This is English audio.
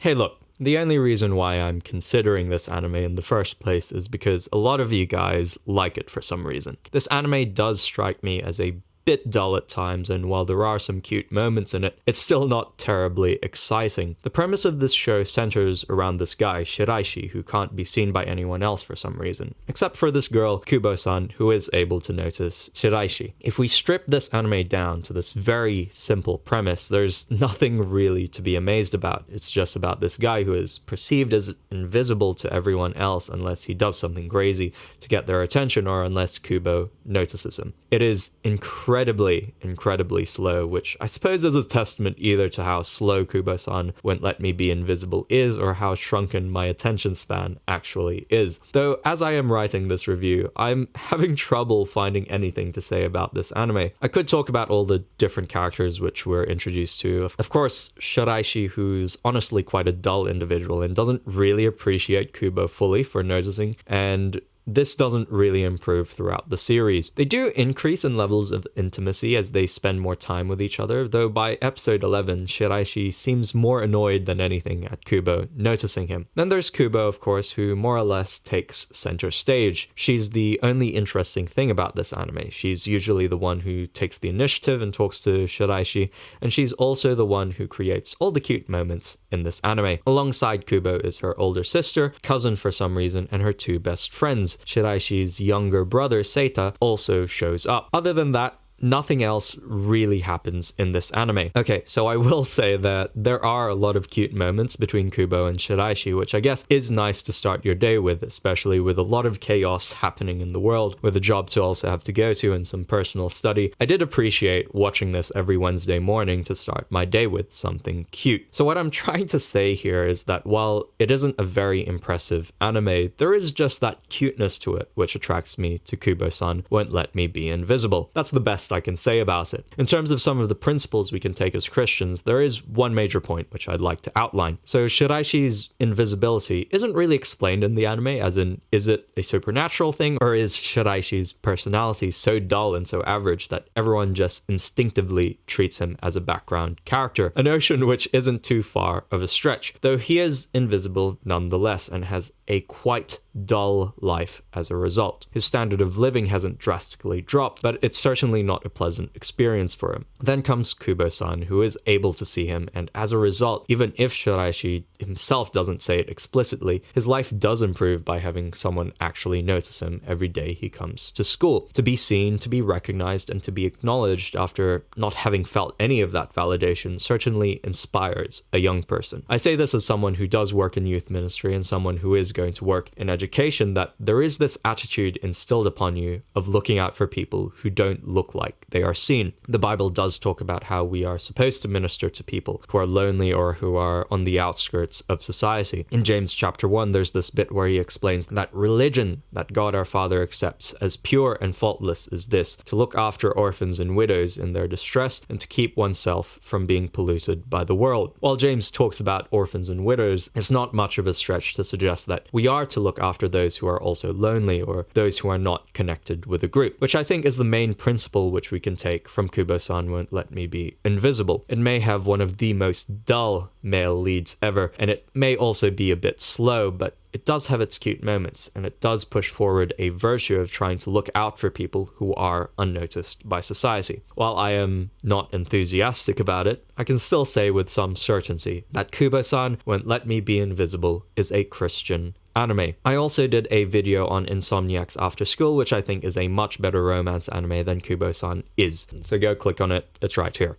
Hey look, the only reason why I'm considering this anime in the first place is because a lot of you guys like it for some reason. This anime does strike me as a bit dull at times, and while there are some cute moments in it, it's still not terribly exciting. The premise of this show centers around this guy, Shiraishi, who can't be seen by anyone else for some reason, except for this girl, Kubo-san, who is able to notice Shiraishi. If we strip this anime down to this very simple premise, there's nothing really to be amazed about. It's just about this guy who is perceived as invisible to everyone else unless he does something crazy to get their attention or unless Kubo notices him. It is incredibly slow, which I suppose is a testament either to how slow Kubo-san Won't Let Me Be Invisible is or how shrunken my attention span actually is. Though as I am writing this review, I'm having trouble finding anything to say about this anime. I could talk about all the different characters which we're introduced to. Of course, Shiraishi, who's honestly quite a dull individual and doesn't really appreciate Kubo fully for noticing, and this doesn't really improve throughout the series. They do increase in levels of intimacy as they spend more time with each other, though by episode 11, Shiraishi seems more annoyed than anything at Kubo noticing him. Then there's Kubo, of course, who more or less takes center stage. She's the only interesting thing about this anime. She's usually the one who takes the initiative and talks to Shiraishi, and she's also the one who creates all the cute moments in this anime. Alongside Kubo is her older sister, cousin for some reason, and her two best friends. Shiraishi's younger brother, Seita, also shows up. Other than that, nothing else really happens in this anime. Okay, so I will say that there are a lot of cute moments between Kubo and Shiraishi, which I guess is nice to start your day with, especially with a lot of chaos happening in the world, with a job to also have to go to and some personal study. I did appreciate watching this every Wednesday morning to start my day with something cute. So what I'm trying to say here is that while it isn't a very impressive anime, there is just that cuteness to it, which attracts me to Kubo-san Won't Let Me Be Invisible. That's the best I can say about it. In terms of some of the principles we can take as Christians, there is one major point which I'd like to outline. So Shiraishi's invisibility isn't really explained in the anime, as in, is it a supernatural thing, or is Shiraishi's personality so dull and so average that everyone just instinctively treats him as a background character? A notion which isn't too far of a stretch, though he is invisible nonetheless and has a quite dull life as a result. His standard of living hasn't drastically dropped, but it's certainly not a pleasant experience for him. Then comes Kubo-san, who is able to see him, and as a result, even if Shiraishi himself doesn't say it explicitly, his life does improve by having someone actually notice him every day he comes to school. To be seen, to be recognized, and to be acknowledged after not having felt any of that validation certainly inspires a young person. I say this as someone who does work in youth ministry and someone who is going to work in education, that there is this attitude instilled upon you of looking out for people who don't look like they are seen. The Bible does talk about how we are supposed to minister to people who are lonely or who are on the outskirts of society. In James chapter 1, there's this bit where he explains that religion that God our Father accepts as pure and faultless is this: to look after orphans and widows in their distress and to keep oneself from being polluted by the world. While James talks about orphans and widows, it's not much of a stretch to suggest that we are to look after those who are also lonely or those who are not connected with a group, which I think is the main principle which we can take from Kubo-san Won't Let Me Be Invisible. It may have one of the most dull male leads ever, and it may also be a bit slow, but it does have its cute moments, and it does push forward a virtue of trying to look out for people who are unnoticed by society. While I am not enthusiastic about it, I can still say with some certainty that Kubo-san Won't Let Me Be Invisible is a Christian anime. I also did a video on Insomniacs After School, which I think is a much better romance anime than Kubo-san is. So go click on it, it's right here.